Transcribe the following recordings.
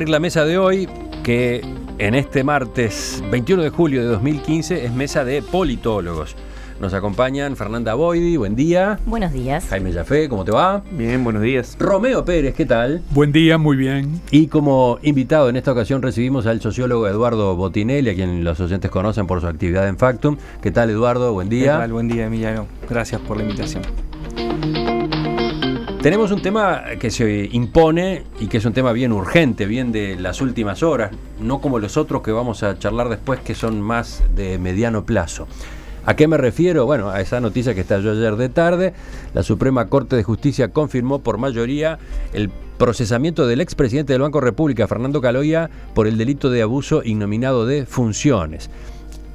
abrir la mesa de hoy, que en este martes 21 de julio de 2015 es mesa de politólogos. Nos acompañan Fernanda Boidi, buen día. Buenos días. Jaime Jafé, ¿cómo te va? Bien, buenos días. Romeo Pérez, ¿qué tal? Buen día, muy bien. Y como invitado en esta ocasión recibimos al sociólogo Eduardo Botinelli, a quien los oyentes conocen por su actividad en Factum. ¿Qué tal, Eduardo? Buen día. ¿Qué tal? Buen día, Emiliano. Gracias por la invitación. Tenemos un tema que se impone y que es un tema bien urgente, bien de las últimas horas, no como los otros que vamos a charlar después, que son más de mediano plazo. ¿A qué me refiero? Bueno, a esa noticia que estalló ayer de tarde. La Suprema Corte de Justicia confirmó por mayoría el procesamiento del expresidente del Banco República, Fernando Caloia, por el delito de abuso ignominado de funciones.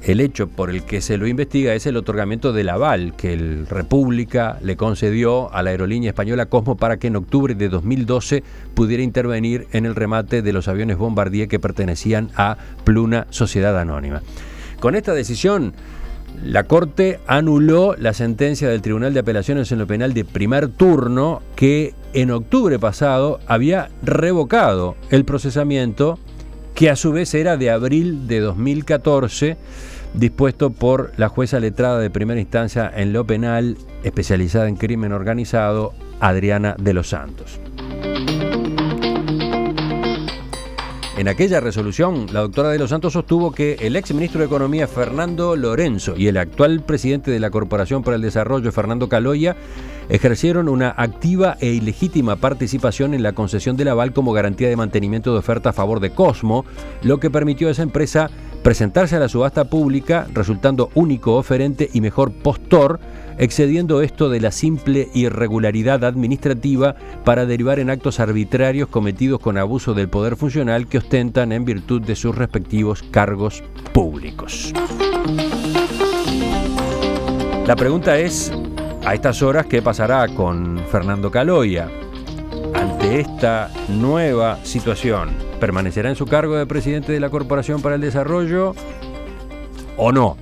El hecho por el que se lo investiga es el otorgamiento del aval que el República le concedió a la aerolínea española Cosmo para que en octubre de 2012 pudiera intervenir en el remate de los aviones Bombardier que pertenecían a Pluna Sociedad Anónima. Con esta decisión, la Corte anuló la sentencia del Tribunal de Apelaciones en lo Penal de primer turno que en octubre pasado había revocado el procesamiento que a su vez era de abril de 2014, dispuesto por la jueza letrada de primera instancia en lo penal, especializada en crimen organizado, Adriana de los Santos. En aquella resolución, la doctora de los Santos sostuvo que el ex ministro de Economía, Fernando Lorenzo, y el actual presidente de la Corporación para el Desarrollo, Fernando Caloia, ejercieron una activa e ilegítima participación en la concesión del aval como garantía de mantenimiento de oferta a favor de Cosmo, lo que permitió a esa empresa presentarse a la subasta pública, resultando único oferente y mejor postor, excediendo esto de la simple irregularidad administrativa para derivar en actos arbitrarios cometidos con abuso del poder funcional que ostentan en virtud de sus respectivos cargos públicos. La pregunta es, a estas horas, ¿qué pasará con Fernando Caloia? Ante esta nueva situación, ¿permanecerá en su cargo de presidente de la Corporación para el Desarrollo o no?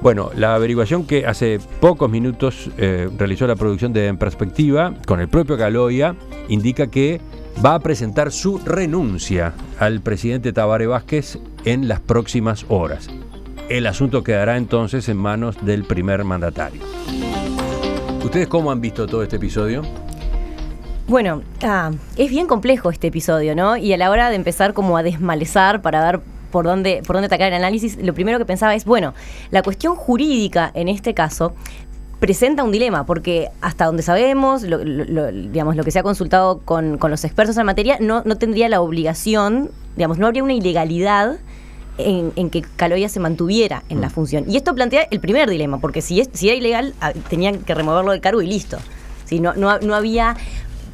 Bueno, la averiguación que hace pocos minutos realizó la producción de En Perspectiva con el propio Caloia indica que va a presentar su renuncia al presidente Tabaré Vázquez en las próximas horas. El asunto quedará entonces en manos del primer mandatario. ¿Ustedes cómo han visto todo este episodio? Bueno, es bien complejo este episodio, ¿no? Y a la hora de empezar como a desmalezar para ver por dónde atacar el análisis, lo primero que pensaba es, bueno, la cuestión jurídica en este caso presenta un dilema, porque hasta donde sabemos, digamos, lo que se ha consultado con los expertos en la materia, no tendría la obligación, digamos, no habría una ilegalidad en que Caloia se mantuviera en la función. Y esto plantea el primer dilema, porque si era ilegal, tenían que removerlo del cargo y listo. ¿Sí? No había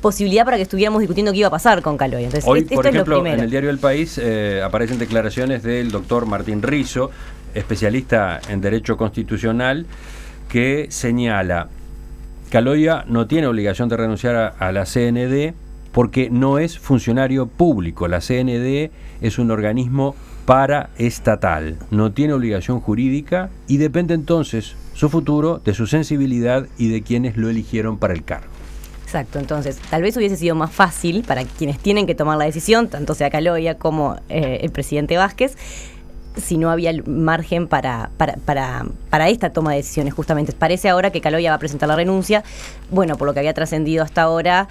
posibilidad para que estuviéramos discutiendo qué iba a pasar con Caloia. Entonces, hoy, esto por ejemplo, es lo primero. en el diario El País aparecen declaraciones del doctor Martín Rizzo, especialista en Derecho Constitucional, que señala: Caloia no tiene obligación de renunciar a la CND porque no es funcionario público. La CND es un organismo paraestatal, no tiene obligación jurídica y depende entonces su futuro de su sensibilidad y de quienes lo eligieron para el cargo. Exacto, entonces tal vez hubiese sido más fácil para quienes tienen que tomar la decisión, tanto sea Caloia como el presidente Vázquez, si no había margen para esta toma de decisiones. Justamente parece ahora que Caloia va a presentar la renuncia. Bueno, por lo que había trascendido hasta ahora,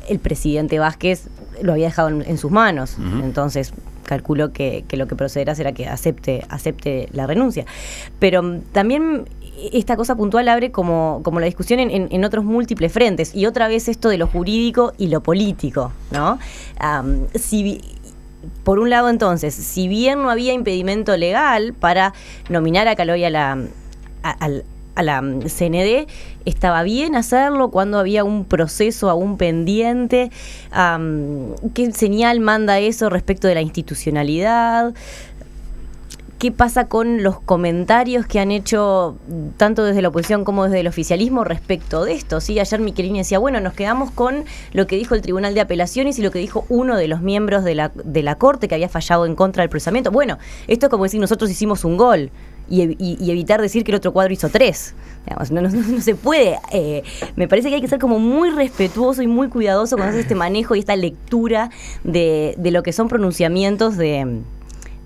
el presidente Vázquez lo había dejado en sus manos. Uh-huh. Entonces calculo que lo que procederá será que acepte la renuncia. Pero también esta cosa puntual abre como la discusión en otros múltiples frentes, y otra vez esto de lo jurídico y lo político, ¿no? Por un lado, entonces, si bien no había impedimento legal para nominar a Caloia a la CND, estaba bien hacerlo cuando había un proceso aún pendiente. ¿Qué señal manda eso respecto de la institucionalidad? ¿Qué pasa con los comentarios que han hecho tanto desde la oposición como desde el oficialismo respecto de esto? ¿Sí? Ayer Michelini decía, bueno, nos quedamos con lo que dijo el Tribunal de Apelaciones y lo que dijo uno de los miembros de la Corte que había fallado en contra del procesamiento. Bueno, esto es como decir, nosotros hicimos un gol y evitar decir que el otro cuadro hizo 3. Digamos, no se puede. Me parece que hay que ser como muy respetuoso y muy cuidadoso con hacer este manejo y esta lectura de lo que son pronunciamientos de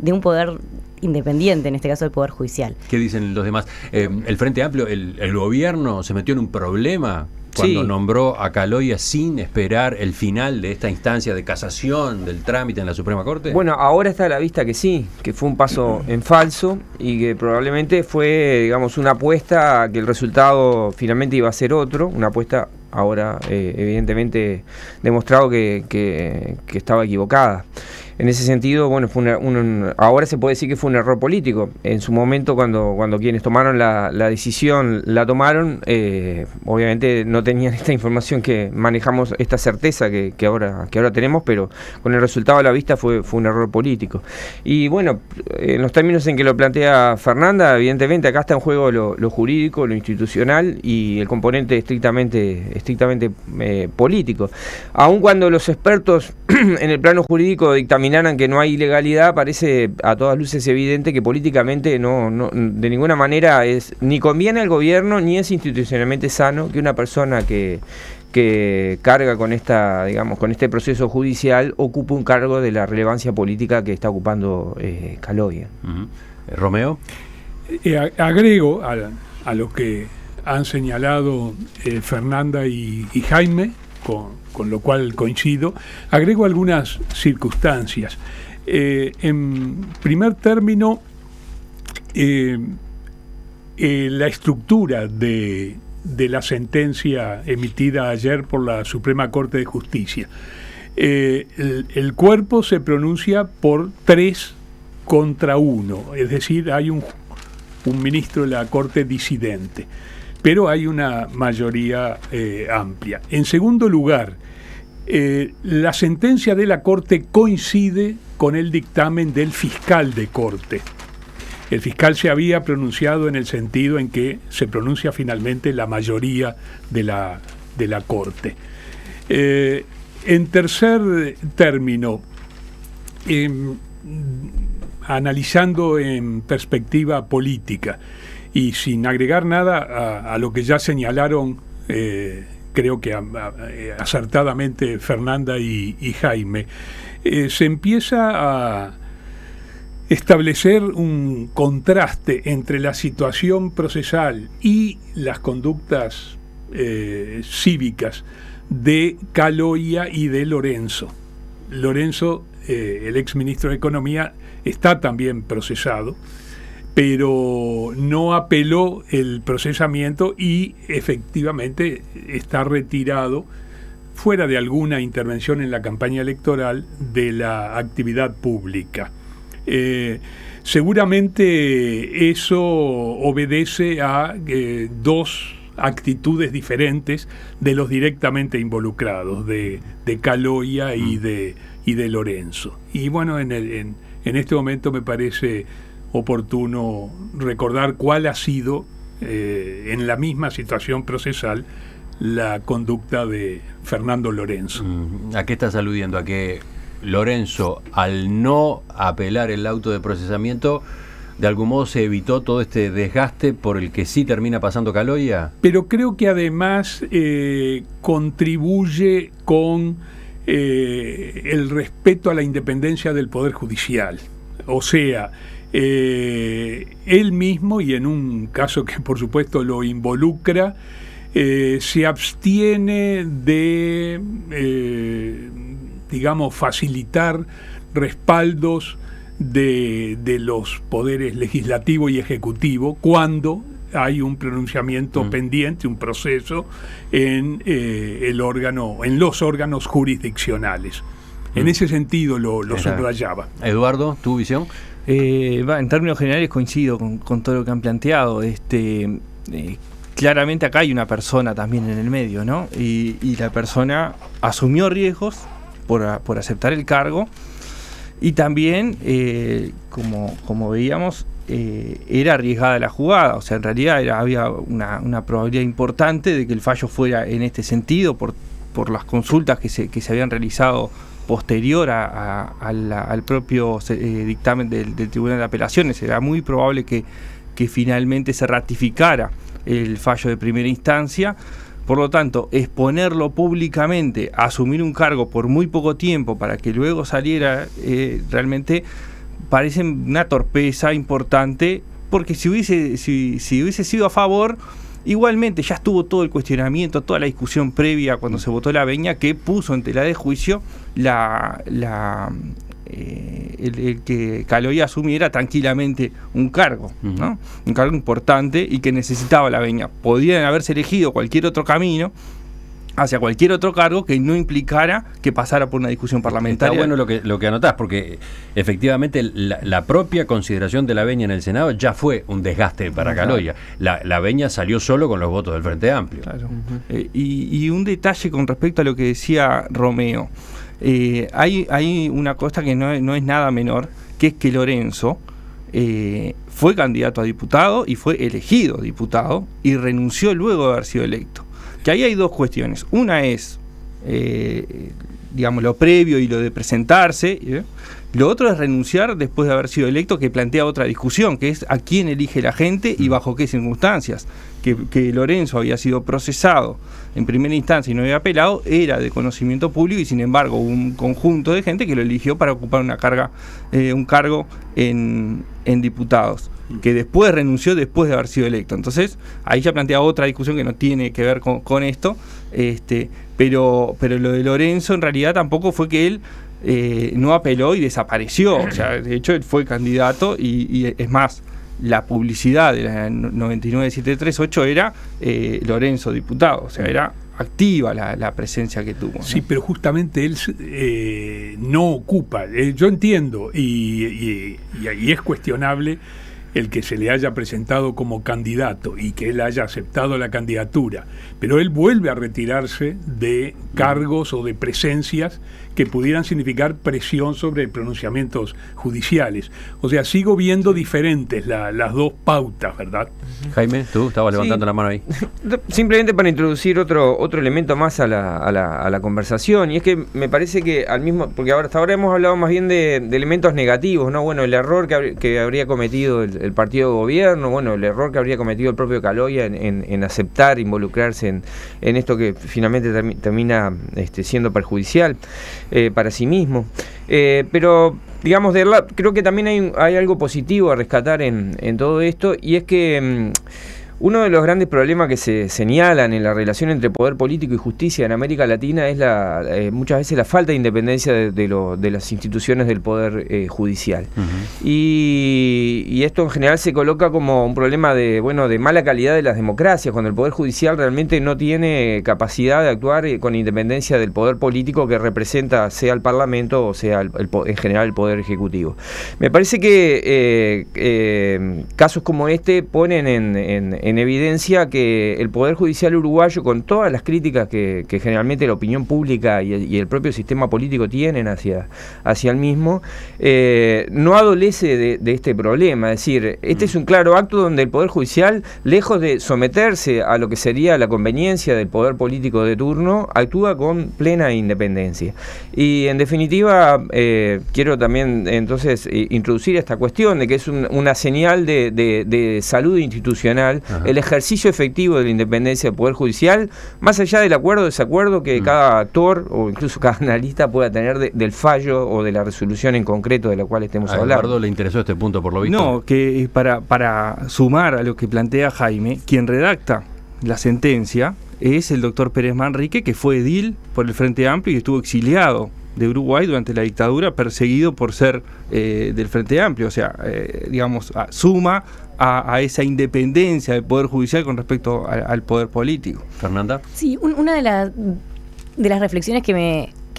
un poder independiente, en este caso el Poder Judicial. ¿Qué dicen los demás? El Frente Amplio, el gobierno se metió en un problema cuando nombró a Caloia sin esperar el final de esta instancia de casación del trámite en la Suprema Corte. Bueno, ahora está a la vista que sí, que fue un paso en falso y que probablemente fue, digamos, una apuesta a que el resultado finalmente iba a ser otro, una apuesta ahora evidentemente demostrado que estaba equivocada. En ese sentido, bueno, fue ahora se puede decir que fue un error político. En su momento, cuando quienes tomaron la decisión la tomaron, obviamente no tenían esta información que manejamos, esta certeza que ahora tenemos, pero con el resultado a la vista fue un error político. Y bueno, en los términos en que lo plantea Fernanda, evidentemente acá está en juego lo jurídico, lo institucional y el componente estrictamente político. Aun cuando los expertos en el plano jurídico dictaminaran que no hay ilegalidad, parece a todas luces evidente que políticamente no de ninguna manera ni conviene al gobierno ni es institucionalmente sano que una persona que carga con con este proceso judicial ocupe un cargo de la relevancia política que está ocupando Caloia. Romeo. Agrego a lo que han señalado Fernanda y Jaime, con lo cual coincido, agrego algunas circunstancias. En primer término, la estructura de la sentencia emitida ayer por la Suprema Corte de Justicia. El cuerpo se pronuncia por 3 contra 1, es decir, hay un ministro de la Corte disidente, pero hay una mayoría amplia. En segundo lugar, la sentencia de la Corte coincide con el dictamen del fiscal de Corte. El fiscal se había pronunciado en el sentido en que se pronuncia finalmente la mayoría de la Corte. En tercer término, analizando en perspectiva política y sin agregar nada a lo que ya señalaron, creo que acertadamente Fernanda y Jaime, se empieza a establecer un contraste entre la situación procesal y las conductas cívicas de Caloia y de Lorenzo. Lorenzo, el exministro de Economía, está también procesado, pero no apeló el procesamiento y efectivamente está retirado, fuera de alguna intervención en la campaña electoral, de la actividad pública. Seguramente eso obedece a 2 actitudes diferentes de los directamente involucrados, de Caloia y de Lorenzo. Y bueno, en este momento me parece oportuno recordar cuál ha sido, en la misma situación procesal, la conducta de Fernando Lorenzo. ¿A qué estás aludiendo? ¿A que Lorenzo, al no apelar el auto de procesamiento, de algún modo se evitó todo este desgaste por el que sí termina pasando Caloia? Pero creo que además contribuye con el respeto a la independencia del Poder Judicial. O sea, él mismo, y en un caso que por supuesto lo involucra, se abstiene de, facilitar respaldos de los poderes legislativo y ejecutivo cuando hay un pronunciamiento pendiente, un proceso en los órganos jurisdiccionales. En ese sentido lo subrayaba. Eduardo, ¿tu visión? En términos generales coincido con todo lo que han planteado. Claramente acá hay una persona también en el medio, ¿no? Y la persona asumió riesgos por aceptar el cargo y también, como veíamos, era arriesgada la jugada. O sea, en realidad había una probabilidad importante de que el fallo fuera en este sentido por las consultas que se habían realizado posterior al propio dictamen del Tribunal de Apelaciones. Era muy probable que que finalmente se ratificara el fallo de primera instancia. Por lo tanto, exponerlo públicamente, asumir un cargo por muy poco tiempo para que luego saliera, realmente parece una torpeza importante, porque si hubiese sido a favor, igualmente ya estuvo todo el cuestionamiento, toda la discusión previa cuando se votó la veña, que puso en tela de juicio el que Caloy asumiera tranquilamente un cargo, ¿no? Un cargo importante y que necesitaba la veña. Podían haberse elegido cualquier otro camino hacia cualquier otro cargo que no implicara que pasara por una discusión parlamentaria. Está bueno lo que anotás, porque efectivamente la propia consideración de la veña en el Senado ya fue un desgaste para Caloya. La veña salió solo con los votos del Frente Amplio. Claro. Y un detalle con respecto a lo que decía Romeo. Hay una cosa que no es nada menor, que es que Lorenzo fue candidato a diputado y fue elegido diputado y renunció luego de haber sido electo. Que ahí hay dos cuestiones. Una es, digamos, lo previo y lo de presentarse. Lo otro es renunciar después de haber sido electo, que plantea otra discusión, que es a quién elige la gente y bajo qué circunstancias. Que Lorenzo había sido procesado en primera instancia y no había apelado, era de conocimiento público, y sin embargo hubo un conjunto de gente que lo eligió para ocupar un cargo en diputados, que después renunció después de haber sido electo. Entonces ahí ya plantea otra discusión que no tiene que ver con esto, pero lo de Lorenzo en realidad tampoco fue que él no apeló y desapareció. O sea, de hecho él fue candidato y es más, la publicidad de la 99738 era Lorenzo diputado, o sea, era activa la presencia que tuvo, ¿no? Sí, pero justamente él no ocupa, yo entiendo, y es cuestionable el que se le haya presentado como candidato y que él haya aceptado la candidatura, pero él vuelve a retirarse de cargos o de presencias que pudieran significar presión sobre pronunciamientos judiciales. O sea, sigo viendo diferentes las dos pautas, ¿verdad? Jaime, tú estabas levantando la mano ahí. Simplemente para introducir otro elemento más a la conversación, y es que me parece que porque hasta ahora hemos hablado más bien de elementos negativos, ¿no? Bueno, el error que habría cometido el partido de gobierno, bueno, el error que habría cometido el propio Caloya en aceptar, involucrarse en esto que finalmente termina siendo perjudicial para sí mismo. Pero digamos, creo que también hay algo positivo a rescatar en todo esto, y es que uno de los grandes problemas que se señalan en la relación entre poder político y justicia en América Latina es muchas veces la falta de independencia de las instituciones del poder judicial. Uh-huh. Y esto en general se coloca como un problema de mala calidad de las democracias, cuando el poder judicial realmente no tiene capacidad de actuar con independencia del poder político que representa, sea el Parlamento o sea en general el poder ejecutivo. Me parece que casos como este ponen en evidencia que el Poder Judicial uruguayo, con todas las críticas que generalmente la opinión pública y el propio sistema político tienen hacia el mismo, no adolece de este problema. Es decir, este es un claro acto donde el Poder Judicial, lejos de someterse a lo que sería la conveniencia del poder político de turno, actúa con plena independencia. Y en definitiva, quiero también entonces introducir esta cuestión de que es una señal de salud institucional. Ajá. El ejercicio efectivo de la independencia del Poder Judicial, más allá del acuerdo o desacuerdo que cada actor o incluso cada analista pueda tener del fallo o de la resolución en concreto de la cual estemos hablando. ¿A Eduardo le interesó este punto por lo visto? No, que para sumar a lo que plantea Jaime, quien redacta la sentencia es el doctor Pérez Manrique, que fue edil por el Frente Amplio y estuvo exiliado de Uruguay durante la dictadura, perseguido por ser del Frente Amplio. O sea, digamos, suma a esa independencia del Poder Judicial con respecto al poder político. Fernanda. Sí, una de las reflexiones que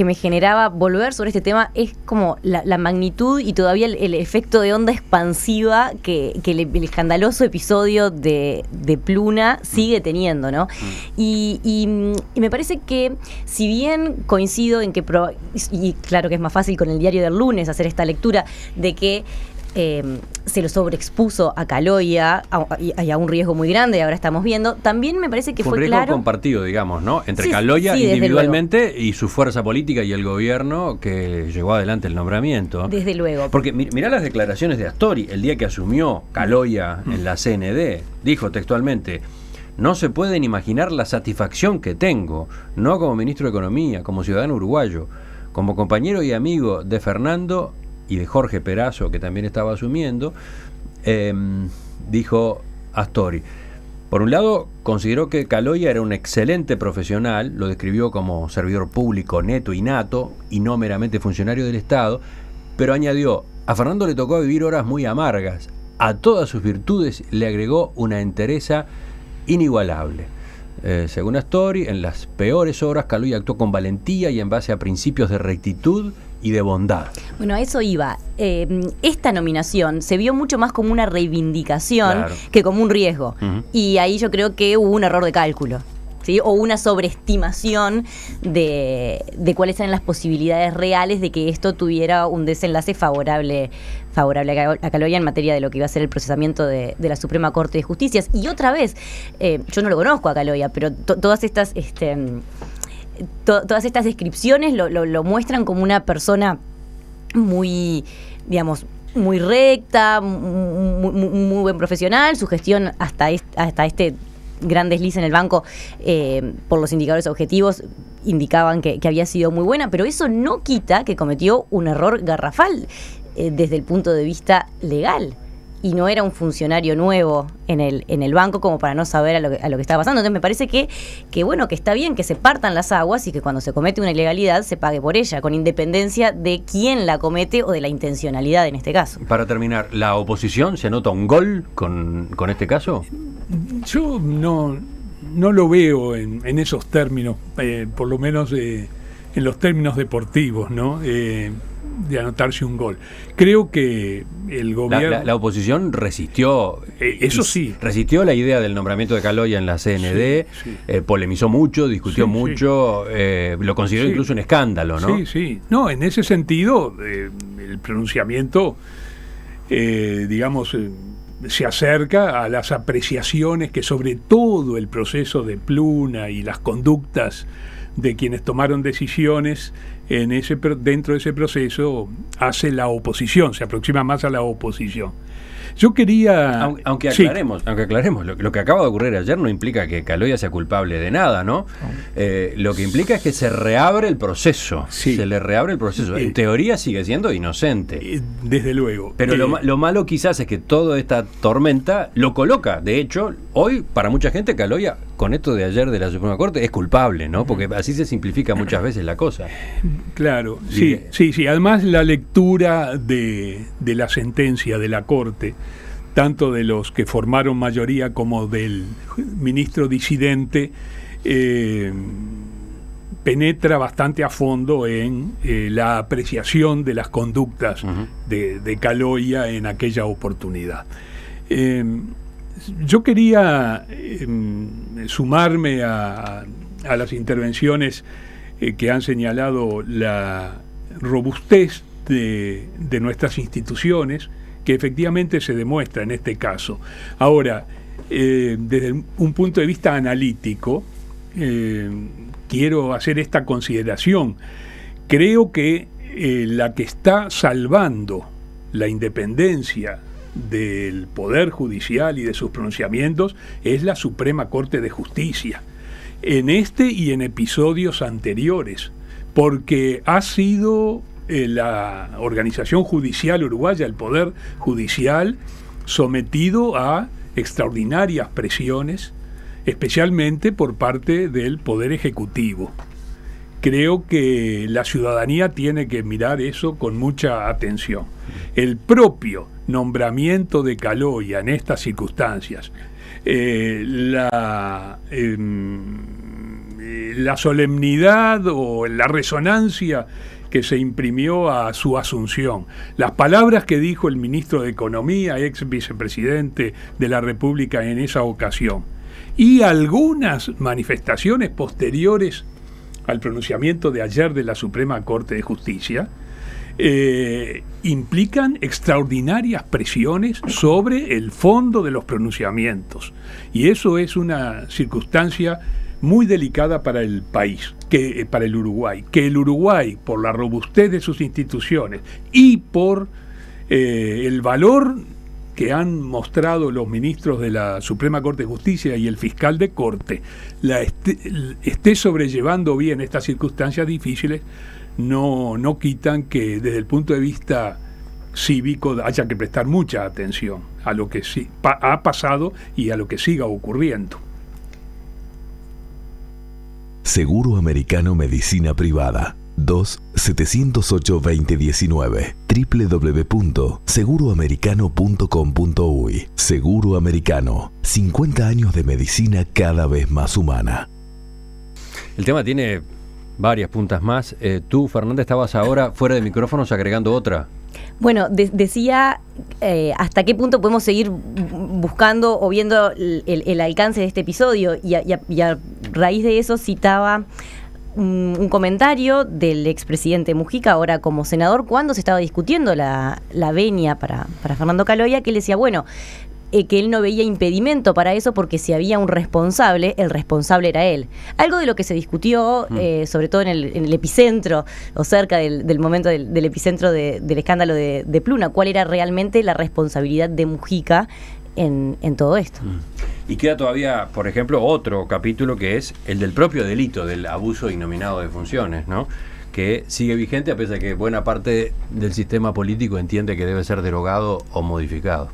me generaba volver sobre este tema es como la magnitud y todavía el efecto de onda expansiva que el escandaloso episodio de Pluna sigue teniendo, ¿no? Y me parece que, si bien coincido en que, y claro que es más fácil con el diario del lunes hacer esta lectura, de que se lo sobreexpuso a Caloia y a un riesgo muy grande, ahora estamos viendo. También me parece que fue un riesgo claro, compartido, digamos, ¿no? Entre Sí, Caloia sí, desde individualmente y su fuerza política y el gobierno que llevó adelante el nombramiento. desde luego. Porque mirá las declaraciones de Astori el día que asumió Caloia en la CND. Dijo textualmente: no se pueden imaginar la satisfacción que tengo, no como ministro de Economía, como ciudadano uruguayo, como compañero y amigo de Fernando y de Jorge Perazo, que también estaba asumiendo. Dijo Astori. Por un lado, consideró que Caloia era un excelente profesional, lo describió como servidor público neto y nato, y no meramente funcionario del Estado, pero añadió: a Fernando le tocó vivir horas muy amargas, a todas sus virtudes le agregó una entereza inigualable. Según Astori, en las peores horas Caloia actuó con valentía y en base a principios de rectitud y de bondad. Bueno, a eso iba. Esta nominación se vio mucho más como una reivindicación, Claro, que como un riesgo. Uh-huh. Y ahí yo creo que hubo un error de cálculo, ¿sí? O una sobreestimación de cuáles eran las posibilidades reales de que esto tuviera un desenlace favorable a Caloia en materia de lo que iba a ser el procesamiento de la Suprema Corte de Justicia. Y otra vez, yo no lo conozco a Caloia, pero todas estas descripciones lo muestran como una persona muy, digamos, muy recta, muy buen profesional. Su gestión hasta este gran desliz en el banco, por los indicadores objetivos, indicaban que había sido muy buena, pero eso no quita que cometió un error garrafal desde el punto de vista legal. Y no era un funcionario nuevo en el banco como para no saber a lo que estaba pasando. Entonces me parece que bueno, que está bien que se partan las aguas y que cuando se comete una ilegalidad se pague por ella, con independencia de quién la comete o de la intencionalidad en este caso. Para terminar, ¿la oposición se anota un gol con este caso? Yo no lo veo en esos términos, por lo menos en los términos deportivos, ¿no? De anotarse un gol. Creo que el gobierno... La oposición resistió, eso sí. Resistió la idea del nombramiento de Caloia en la CND, Sí. Polemizó mucho, discutió Sí, mucho, lo consideró Sí. incluso un escándalo, ¿no? Sí. No, en ese sentido, el pronunciamiento, digamos, se acerca a las apreciaciones que sobre todo el proceso de Pluna y las conductas de quienes tomaron decisiones dentro de ese proceso hace la oposición, se aproxima más a la oposición. Yo quería... Aunque aclaremos, lo que acaba de ocurrir ayer no implica que Caloia sea culpable de nada, ¿no? Lo que implica es que se reabre el proceso. Sí. Se le reabre el proceso. En teoría sigue siendo inocente. Desde luego. Pero lo malo quizás es que toda esta tormenta lo coloca. De hecho, hoy para mucha gente Caloia, con esto de ayer de la Suprema Corte, es culpable, ¿no? Porque así se simplifica muchas veces la cosa. Claro, sí. Además la lectura de la sentencia de la Corte, tanto de los que formaron mayoría como del ministro disidente, penetra bastante a fondo en la apreciación de las conductas Uh-huh. de Caloia en aquella oportunidad. Yo quería sumarme a las intervenciones que han señalado la robustez de nuestras instituciones, que efectivamente se demuestra en este caso. Ahora, desde un punto de vista analítico, quiero hacer esta consideración. Creo que la que está salvando la independencia del Poder Judicial y de sus pronunciamientos es la Suprema Corte de Justicia, en este y en episodios anteriores, porque ha sido la organización judicial uruguaya, el Poder Judicial, sometido a extraordinarias presiones, especialmente por parte del Poder Ejecutivo. Creo que la ciudadanía tiene que mirar eso con mucha atención. El propio nombramiento de Caloia en estas circunstancias, la solemnidad o la resonancia que se imprimió a su asunción, las palabras que dijo el ministro de Economía, ex vicepresidente de la República en esa ocasión, y algunas manifestaciones posteriores al pronunciamiento de ayer de la Suprema Corte de Justicia, implican extraordinarias presiones sobre el fondo de los pronunciamientos. Y eso es una circunstancia muy delicada para el país, para el Uruguay. Que el Uruguay, por la robustez de sus instituciones y por el valor que han mostrado los ministros de la Suprema Corte de Justicia y el fiscal de Corte, esté sobrellevando bien estas circunstancias difíciles, no quitan que desde el punto de vista cívico haya que prestar mucha atención a lo que ha pasado y a lo que siga ocurriendo. Seguro Americano Medicina Privada 2-708-2019 www.seguroamericano.com.uy. Seguro Americano, 50 años de medicina cada vez más humana. El tema tiene varias puntas más. Tú, Fernanda, estabas ahora fuera de micrófonos agregando otra. Bueno, decía hasta qué punto podemos seguir buscando o viendo el alcance de este episodio, y a raíz de eso citaba un comentario del expresidente Mujica, ahora como senador, cuando se estaba discutiendo la venia para Fernando Caloia, que él decía, bueno, que él no veía impedimento para eso porque si había un responsable, el responsable era él. Algo de lo que se discutió, sobre todo en el epicentro, o cerca del momento del epicentro del escándalo de Pluna, cuál era realmente la responsabilidad de Mujica en todo esto. Y queda todavía, por ejemplo, otro capítulo que es el del propio delito del abuso innominado de funciones, ¿no? Que sigue vigente a pesar de que buena parte del sistema político entiende que debe ser derogado o modificado.